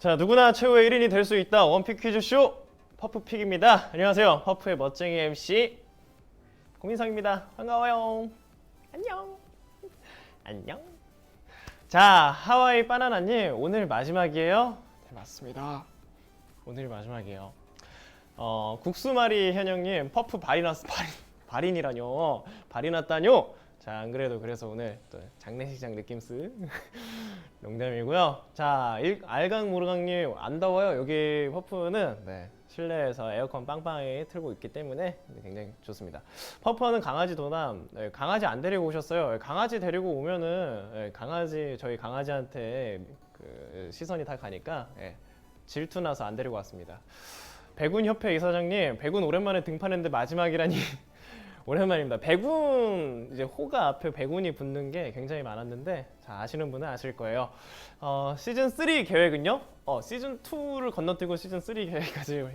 자, 누구나 최후의 1인이 될 수 있다. 원픽 퀴즈쇼 퍼프픽입니다. 안녕하세요. 퍼프의 멋쟁이 MC 고민성입니다. 반가워요. 안녕. 안녕. 자, 하와이 바나나님 오늘 마지막이에요? 네, 맞습니다. 오늘 마지막이에요. 국수마리 현영님 퍼프 발이 났다뇨. 발이 났다뇨. 자, 안 그래도 그래서 오늘 또 장례식장 느낌 쓰 농담이고요. 자, 알강모르강님 안 더워요. 여기 퍼프는 네, 실내에서 에어컨 빵빵하게 틀고 있기 때문에 굉장히 좋습니다. 퍼프는 강아지 도남. 네, 강아지 안 데리고 오셨어요. 강아지 데리고 오면은 네, 저희 강아지한테 그 시선이 다 가니까 네, 질투나서 안 데리고 왔습니다. 백운협회 이사장님, 백운 오랜만에 등판했는데 마지막이라니. 오랜만입니다. 백운 이제 호가 앞에 백운이 붙는 게 굉장히 많았는데 자, 아시는 분은 아실 거예요. 시즌 3 계획은요? 시즌 2를 건너뛰고 시즌 3 계획까지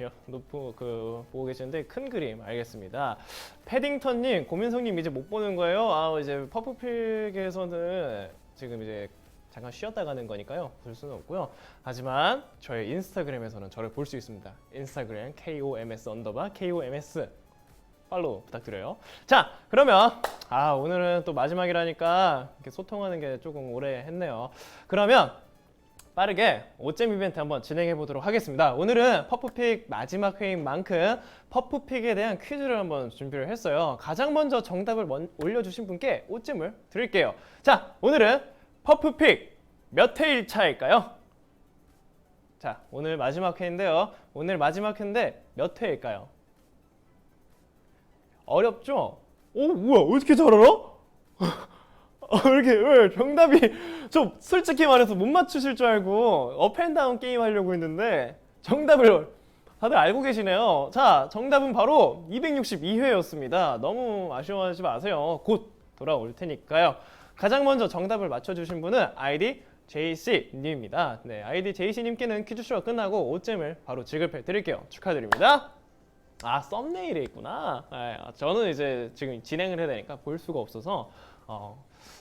보고 계시는데 큰 그림 알겠습니다. 패딩턴님, 고민성님 이제 못 보는 거예요? 이제 퍼프픽에서는 지금 이제 잠깐 쉬었다 가는 거니까요. 볼 수는 없고요. 하지만 저의 인스타그램에서는 저를 볼 수 있습니다. 인스타그램 KOMS_KOMS 팔로우 부탁드려요. 자, 그러면 오늘은 또 마지막이라니까 이렇게 소통하는 게 조금 오래 했네요. 그러면 빠르게 5잼 이벤트 한번 진행해 보도록 하겠습니다. 오늘은 퍼프픽 마지막 회인 만큼 퍼프픽에 대한 퀴즈를 한번 준비를 했어요. 가장 먼저 정답을 올려주신 분께 5잼을 드릴게요. 자, 오늘은 퍼프픽 몇 회일 차일까요? 자, 오늘 마지막 회인데요. 오늘 마지막 회인데 몇 회일까요? 어렵죠? 뭐야, 어떻게 잘 알아? 왜 정답이 좀 솔직히 말해서 못 맞추실 줄 알고 업앤다운 게임 하려고 했는데 정답을 다들 알고 계시네요. 자, 정답은 바로 262회였습니다. 너무 아쉬워하지 마세요. 곧 돌아올 테니까요. 가장 먼저 정답을 맞춰주신 분은 아이디 JC님입니다. 네, 아이디 JC님께는 퀴즈쇼가 끝나고 5잼을 바로 지급해 드릴게요. 축하드립니다. 썸네일에 있구나. 저는 이제 지금 진행을 해야 되니까 볼 수가 없어서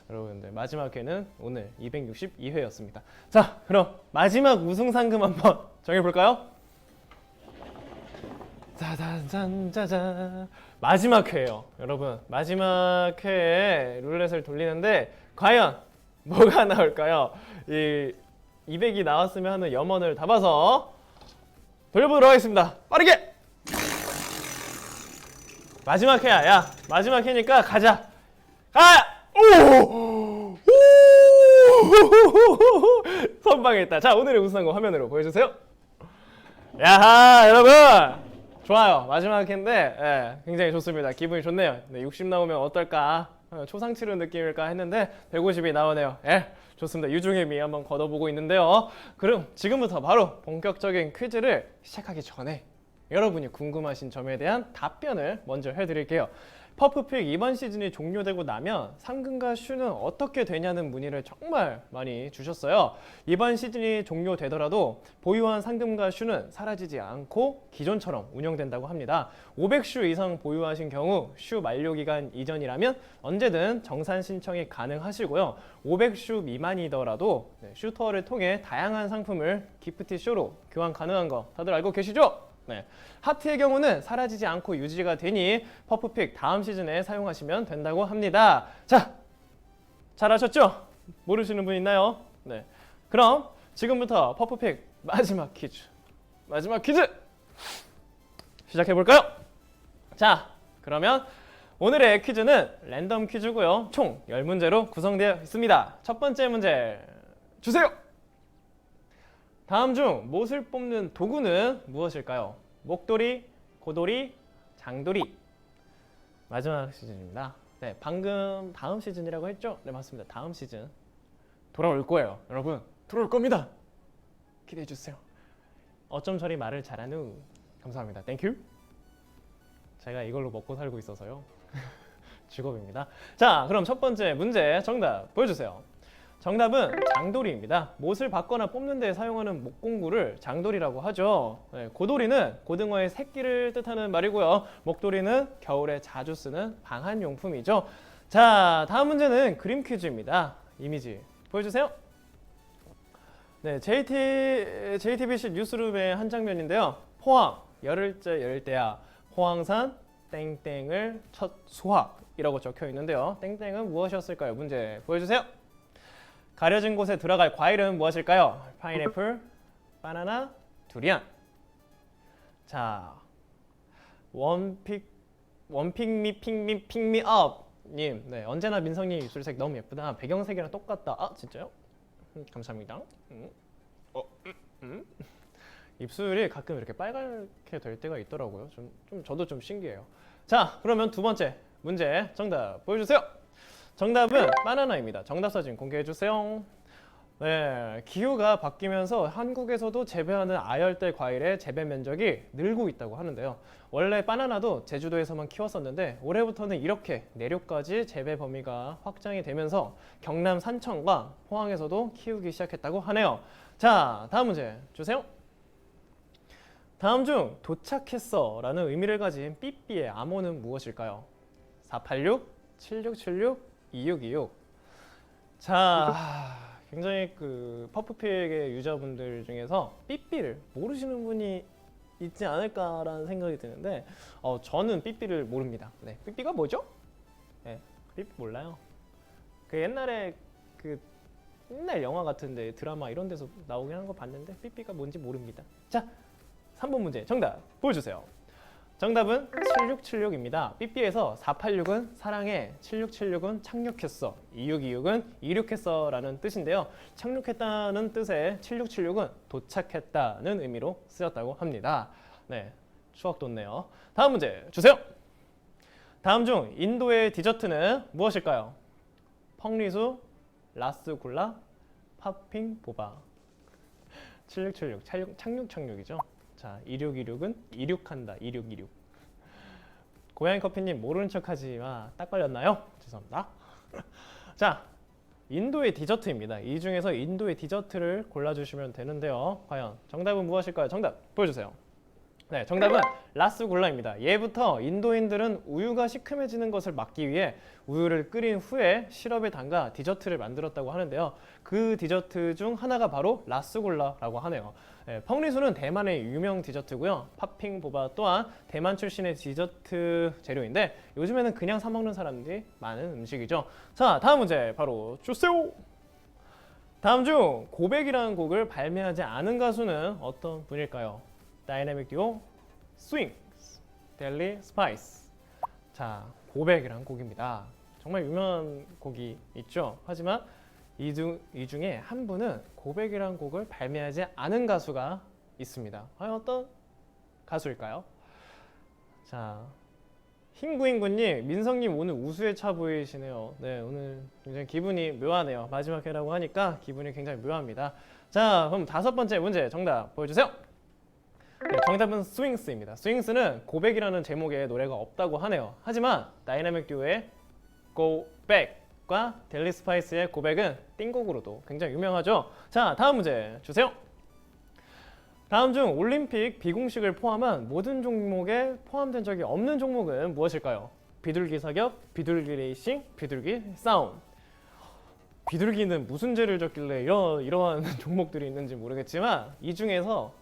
여러분들 마지막 회는 오늘 262회였습니다. 자, 그럼 마지막 우승 상금 한번 정해볼까요? 짜잔짠짜잔, 마지막 회예요. 여러분, 마지막 회에 룰렛을 돌리는데 과연 뭐가 나올까요? 이 200이 나왔으면 하는 염원을 담아서 돌려보도록 하겠습니다. 빠르게! 마지막 회야. 야, 마지막 회니까 가자. 오! 선방했다. 자, 오늘의 우승상금 화면으로 보여주세요. 야하, 여러분 좋아요. 마지막 회인데 굉장히 좋습니다. 기분이 좋네요. 네, 60 나오면 어떨까? 초상 치료 느낌일까 했는데 150이 나오네요. 좋습니다. 유중의 미 한번 걷어보고 있는데요. 그럼 지금부터 바로 본격적인 퀴즈를 시작하기 전에 여러분이 궁금하신 점에 대한 답변을 먼저 해드릴게요. 퍼프픽 이번 시즌이 종료되고 나면 상금과 슈는 어떻게 되냐는 문의를 정말 많이 주셨어요. 이번 시즌이 종료되더라도 보유한 상금과 슈는 사라지지 않고 기존처럼 운영된다고 합니다. 500슈 이상 보유하신 경우 슈 만료기간 이전이라면 언제든 정산 신청이 가능하시고요. 500슈 미만이더라도 슈터를 통해 다양한 상품을 기프티쇼로 교환 가능한 거 다들 알고 계시죠? 네. 하트의 경우는 사라지지 않고 유지가 되니 퍼프픽 다음 시즌에 사용하시면 된다고 합니다. 자, 잘 아셨죠? 모르시는 분 있나요? 네. 그럼 지금부터 퍼프픽 마지막 퀴즈 시작해볼까요? 자, 그러면 오늘의 퀴즈는 랜덤 퀴즈고요. 총 10문제로 구성되어 있습니다. 첫 번째 문제 주세요. 다음 중 못을 뽑는 도구는 무엇일까요? 목도리, 고도리, 장도리. 마지막 시즌입니다. 네, 방금 다음 시즌이라고 했죠? 네, 맞습니다. 다음 시즌 돌아올 거예요. 여러분, 돌아올 겁니다. 기대해 주세요. 어쩜 저리 말을 잘하누. 감사합니다. 땡큐. 제가 이걸로 먹고 살고 있어서요. 직업입니다. 자, 그럼 첫 번째 문제 정답 보여주세요. 정답은 장도리입니다. 못을 받거나 뽑는 데 사용하는 목공구를 장도리라고 하죠. 네, 고도리는 고등어의 새끼를 뜻하는 말이고요. 목도리는 겨울에 자주 쓰는 방한용품이죠. 자, 다음 문제는 그림 퀴즈입니다. 이미지 보여주세요. 네, JTBC 뉴스룸의 한 장면인데요. 포항 열흘째 열대야 포항산 땡땡을 첫 수확이라고 적혀 있는데요. 땡땡은 무엇이었을까요? 문제 보여주세요. 가려진 곳에 들어갈 과일은 무엇일까요? 파인애플, 바나나, 두리안. 자, 픽미업 님, 네, 언제나 민성님 입술색 너무 예쁘다. 배경색이랑 똑같다. 아, 진짜요? 감사합니다. 입술이 가끔 이렇게 빨갛게 될 때가 있더라고요. 저도 좀 신기해요. 자, 그러면 두 번째 문제 정답 보여주세요. 정답은 바나나입니다. 정답 사진 공개해 주세요. 네, 기후가 바뀌면서 한국에서도 재배하는 아열대 과일의 재배 면적이 늘고 있다고 하는데요. 원래 바나나도 제주도에서만 키웠었는데 올해부터는 이렇게 내륙까지 재배 범위가 확장이 되면서 경남 산청과 포항에서도 키우기 시작했다고 하네요. 자, 다음 문제 주세요. 다음 중 도착했어 라는 의미를 가진 삐삐의 암호는 무엇일까요? 486, 7676, 2626. 자, 굉장히 그 퍼프픽의 유저분들 중에서 삐삐를 모르시는 분이 있지 않을까라는 생각이 드는데 저는 삐삐를 모릅니다. 네, 삐삐가 뭐죠? 네, 삐삐 몰라요. 그 옛날에 그 옛날 영화 같은데 드라마 이런 데서 나오긴 하는 거 봤는데 삐삐가 뭔지 모릅니다. 자, 3번 문제 정답 보여주세요. 정답은 7676입니다. 삐삐에서 486은 사랑해, 7676은 착륙했어, 2626은 이륙했어 라는 뜻인데요. 착륙했다는 뜻의 7676은 도착했다는 의미로 쓰였다고 합니다. 네, 추억 돋네요. 다음 문제 주세요. 다음 중 인도의 디저트는 무엇일까요? 펑리수, 라스굴라, 팝핑 보바. 7676 착륙이죠. 자, 2626은 이륙한다. 2626. 고양이 커피님 모르는 척하지 마. 딱 걸렸나요? 죄송합니다. 자, 인도의 디저트입니다. 이 중에서 인도의 디저트를 골라주시면 되는데요. 과연 정답은 무엇일까요? 정답 보여주세요. 네, 정답은 라스굴라입니다. 예부터 인도인들은 우유가 시큼해지는 것을 막기 위해 우유를 끓인 후에 시럽에 담가 디저트를 만들었다고 하는데요. 그 디저트 중 하나가 바로 라스굴라라고 하네요. 네, 펑리수는 대만의 유명 디저트고요. 팝핑 보바 또한 대만 출신의 디저트 재료인데 요즘에는 그냥 사 먹는 사람들이 많은 음식이죠. 자, 다음 문제 바로 주세요. 다음 중 고백이라는 곡을 발매하지 않은 가수는 어떤 분일까요? 다이내믹 듀오, 스윙스, 델리 스파이스. 자, 고백이란 곡입니다. 정말 유명한 곡이 있죠. 하지만 이 중에 한 분은 고백이란 곡을 발매하지 않은 가수가 있습니다. 과연 어떤 가수일까요? 자, 흰구인구님, 민성님 오늘 우수에 차 보이시네요. 네, 오늘 굉장히 기분이 묘하네요. 마지막 회라고 하니까 기분이 굉장히 묘합니다. 자, 그럼 다섯 번째 문제 정답 보여주세요. 네, 정답은 스윙스입니다. 스윙스는 고백이라는 제목의 노래가 없다고 하네요. 하지만 다이내믹 듀오의 Go Back과 델리 스파이스의 고백은 띵곡으로도 굉장히 유명하죠. 자, 다음 문제 주세요. 다음 중 올림픽 비공식을 포함한 모든 종목에 포함된 적이 없는 종목은 무엇일까요? 비둘기 사격, 비둘기 레이싱, 비둘기 싸움. 비둘기는 무슨 죄를 졌길래 이러한 종목들이 있는지 모르겠지만 이 중에서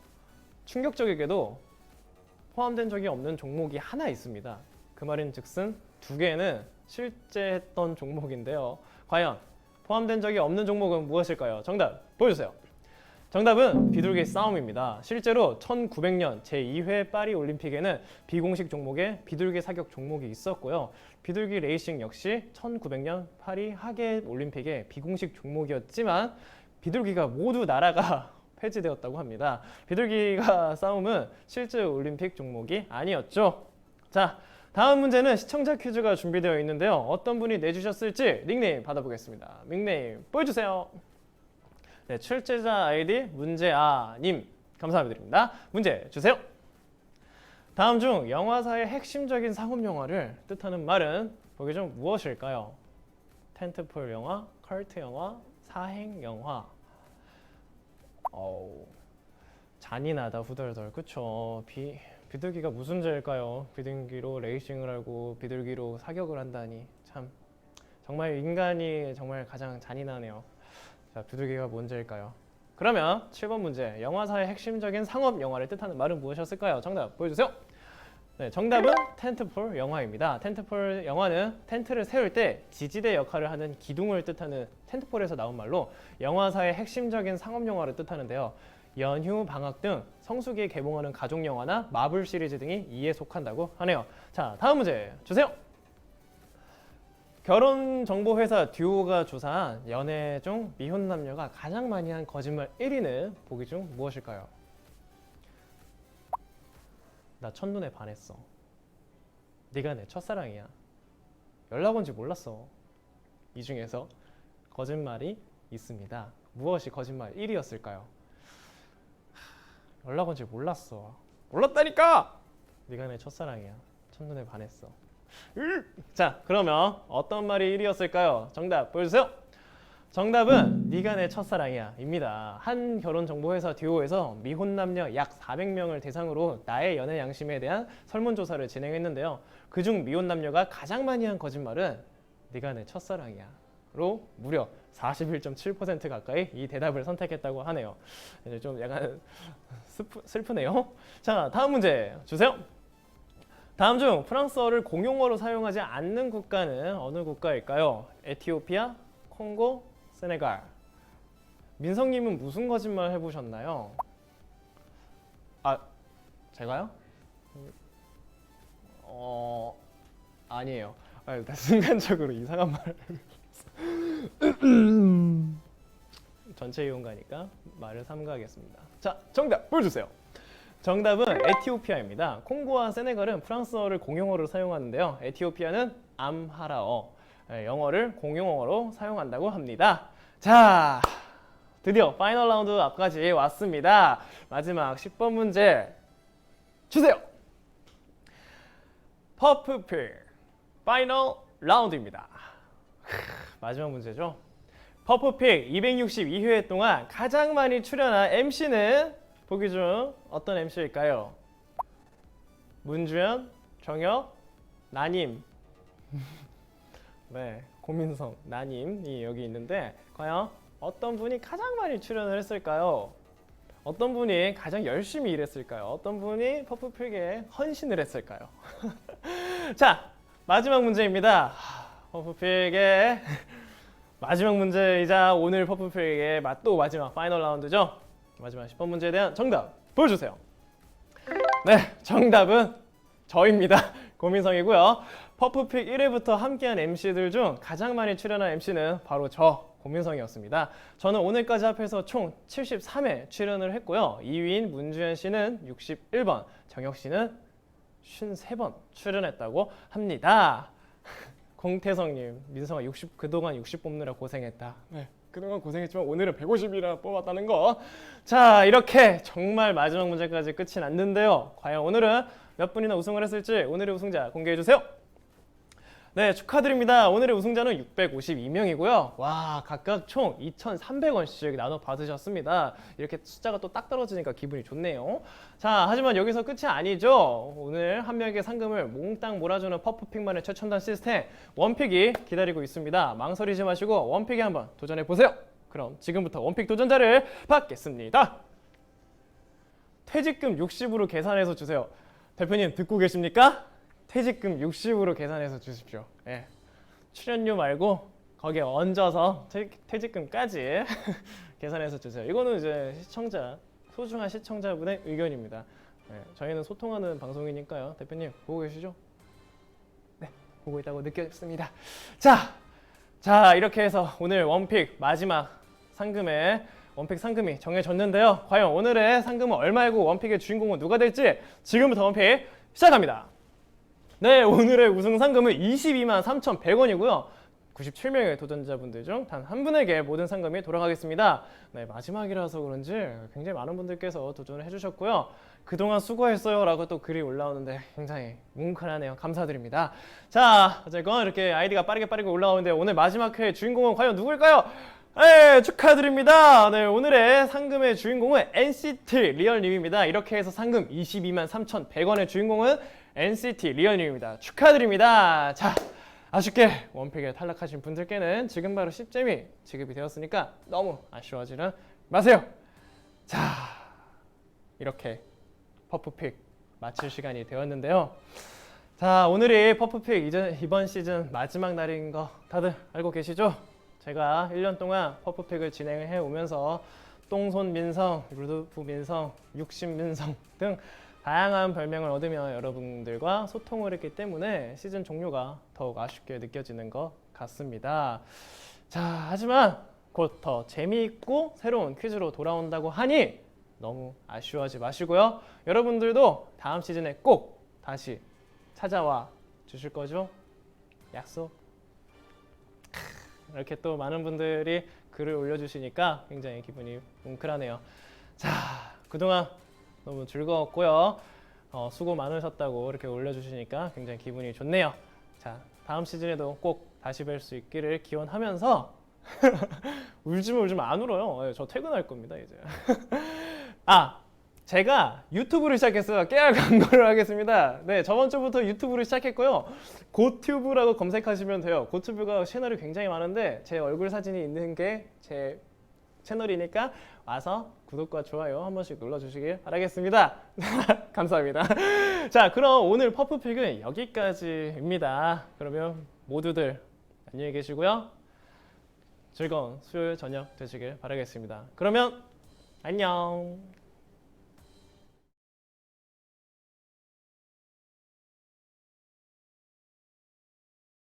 충격적이게도 포함된 적이 없는 종목이 하나 있습니다. 그 말인즉슨 두 개는 실제 했던 종목인데요. 과연 포함된 적이 없는 종목은 무엇일까요? 정답 보여주세요. 정답은 비둘기 싸움입니다. 실제로 1900년 제2회 파리 올림픽에는 비공식 종목에 비둘기 사격 종목이 있었고요. 비둘기 레이싱 역시 1900년 파리 하계 올림픽의 비공식 종목이었지만 비둘기가 모두 나라가 폐지되었다고 합니다. 비둘기가 싸움은 실제 올림픽 종목이 아니었죠. 자, 다음 문제는 시청자 퀴즈가 준비되어 있는데요. 어떤 분이 내주셨을지 닉네임 받아보겠습니다. 닉네임 보여주세요. 네, 출제자 아이디 문제아님 감사드립니다. 문제 주세요. 다음 중 영화사의 핵심적인 상업 영화를 뜻하는 말은 보기 중 무엇일까요? 텐트폴 영화, 컬트 영화, 사행 영화. 잔인하다 후덜덜. 그쵸? 비둘기가 무슨 죄일까요? 비둘기로 레이싱을 하고 비둘기로 사격을 한다니 참 정말 인간이 정말 가장 잔인하네요. 자, 비둘기가 뭔 죄일까요? 그러면 7번 문제, 영화사의 핵심적인 상업 영화를 뜻하는 말은 무엇이었을까요? 정답 보여주세요. 네, 정답은 텐트폴 영화입니다. 텐트폴 영화는 텐트를 세울 때 지지대 역할을 하는 기둥을 뜻하는 텐트폴에서 나온 말로 영화사의 핵심적인 상업 영화를 뜻하는데요. 연휴, 방학 등 성수기에 개봉하는 가족 영화나 마블 시리즈 등이 이에 속한다고 하네요. 자, 다음 문제 주세요. 결혼정보회사 듀오가 조사한 연애 중 미혼 남녀가 가장 많이 한 거짓말 1위는 보기 중 무엇일까요? 나 첫눈에 반했어. 네가 내 첫사랑이야. 연락 온지 몰랐어. 이 중에서 거짓말이 있습니다. 무엇이 거짓말 1위였을까요? 연락 온지 몰랐어. 몰랐다니까! 네가 내 첫사랑이야. 첫눈에 반했어. 자, 그러면 어떤 말이 1위였을까요? 정답 보여주세요. 정답은 네가 내 첫사랑이야 입니다. 한 결혼정보회사 듀오에서 미혼 남녀 약 400명을 대상으로 나의 연애 양심에 대한 설문조사를 진행했는데요. 그중 미혼 남녀가 가장 많이 한 거짓말은 네가 내 첫사랑이야 로 무려 41.7% 가까이 이 대답을 선택했다고 하네요. 이제 좀 약간 슬프네요. 자, 다음 문제 주세요. 다음 중 프랑스어를 공용어로 사용하지 않는 국가는 어느 국가일까요? 에티오피아, 콩고, 세네갈. 민성님은 무슨 거짓말 해보셨나요? 아, 제가요? 아니에요. 나 순간적으로 이상한 말을 전체 이용가니까 말을 삼가하겠습니다. 자, 정답 보여주세요. 정답은 에티오피아입니다. 콩고와 세네갈은 프랑스어를 공용어로 사용하는데요. 에티오피아는 암하라어, 영어를 공용어로 사용한다고 합니다. 자, 드디어 파이널 라운드 앞까지 왔습니다. 마지막 10번 문제 주세요. 퍼프픽 파이널 라운드입니다. 마지막 문제죠. 퍼프픽 262회 동안 가장 많이 출연한 MC는 보기 중 어떤 MC일까요? 문주현, 정혁, 나님. 네, 고민성, 나님이 여기 있는데 과연 어떤 분이 가장 많이 출연을 했을까요? 어떤 분이 가장 열심히 일했을까요? 어떤 분이 퍼프픽에 헌신을 했을까요? 자, 마지막 문제입니다. 퍼프픽의 마지막 문제이자 오늘 퍼프픽의 또 마지막 파이널 라운드죠. 마지막 10번 문제에 대한 정답 보여주세요. 네, 정답은 저입니다. 고민성이고요. 퍼프픽 1회부터 함께한 MC들 중 가장 많이 출연한 MC는 바로 저 고민성이었습니다. 저는 오늘까지 합해서 총 73회 출연을 했고요. 2위인 문주현 씨는 61번, 정혁 씨는 53번 출연했다고 합니다. 공태성님, 민성아 그동안 60 뽑느라 고생했다. 네, 그동안 고생했지만 오늘은 150이나 뽑았다는 거. 자, 이렇게 정말 마지막 문제까지 끝이 났는데요. 과연 오늘은 몇 분이나 우승을 했을지 오늘의 우승자 공개해주세요. 네, 축하드립니다. 오늘의 우승자는 652명이고요. 와, 각각 총 2,300원씩 나눠 받으셨습니다. 이렇게 숫자가 또 딱 떨어지니까 기분이 좋네요. 자, 하지만 여기서 끝이 아니죠. 오늘 한 명에게 상금을 몽땅 몰아주는 퍼프픽만의 최첨단 시스템 원픽이 기다리고 있습니다. 망설이지 마시고 원픽에 한번 도전해보세요. 그럼 지금부터 원픽 도전자를 받겠습니다. 퇴직금 60으로 계산해서 주세요. 대표님 듣고 계십니까? 퇴직금 60으로 계산해서 주십시오. 예. 출연료 말고 거기에 얹어서 퇴직금까지 계산해서 주세요. 이거는 이제 소중한 시청자분의 의견입니다. 예. 저희는 소통하는 방송이니까요. 대표님 보고 계시죠? 네, 보고 있다고 느꼈습니다. 자, 이렇게 해서 오늘 원픽 마지막 원픽 상금이 정해졌는데요. 과연 오늘의 상금은 얼마이고 원픽의 주인공은 누가 될지 지금부터 원픽 시작합니다. 네, 오늘의 우승 상금은 22만 3,100원이고요. 97명의 도전자분들 중 단 한 분에게 모든 상금이 돌아가겠습니다. 네, 마지막이라서 그런지 굉장히 많은 분들께서 도전을 해주셨고요. 그동안 수고했어요 라고 또 글이 올라오는데 굉장히 뭉클하네요. 감사드립니다. 자, 어쨌건 이렇게 아이디가 빠르게 올라오는데 오늘 마지막 회의 주인공은 과연 누구일까요? 네, 축하드립니다. 네, 오늘의 상금의 주인공은 NCT 리얼님입니다. 이렇게 해서 상금 22만 3,100원의 주인공은 NCT 리얼님입니다. 축하드립니다. 자, 아쉽게 원픽에 탈락하신 분들께는 지금 바로 10잼이 지급이 되었으니까 너무 아쉬워하지는 마세요. 자, 이렇게 퍼프픽 마칠 시간이 되었는데요. 자, 오늘이 퍼프픽 이번 시즌 마지막 날인 거 다들 알고 계시죠? 제가 1년 동안 퍼프픽을 진행해 오면서 똥손 민성, 루드프 민성, 육신 민성 등 다양한 별명을 얻으며 여러분들과 소통을 했기 때문에 시즌 종료가 더욱 아쉽게 느껴지는 것 같습니다. 자, 하지만 곧 더 재미있고 새로운 퀴즈로 돌아온다고 하니 너무 아쉬워하지 마시고요. 여러분들도 다음 시즌에 꼭 다시 찾아와 주실 거죠? 약속? 이렇게 또 많은 분들이 글을 올려주시니까 굉장히 기분이 뭉클하네요. 자, 그동안 너무 즐거웠고요. 수고 많으셨다고 이렇게 올려주시니까 굉장히 기분이 좋네요. 자, 다음 시즌에도 꼭 다시 뵐 수 있기를 기원하면서 울지마 안 울어요. 저 퇴근할 겁니다 이제. 제가 유튜브를 시작했어요. 깨알 광고를 하겠습니다. 네, 저번 주부터 유튜브를 시작했고요. 고튜브라고 검색하시면 돼요. 고튜브가 채널이 굉장히 많은데 제 얼굴 사진이 있는 게 제 채널이니까 와서 구독과 좋아요 한 번씩 눌러주시길 바라겠습니다. 감사합니다. 자, 그럼 오늘 퍼프픽은 여기까지입니다. 그러면 모두들 안녕히 계시고요. 즐거운 수요일 저녁 되시길 바라겠습니다. 그러면 안녕.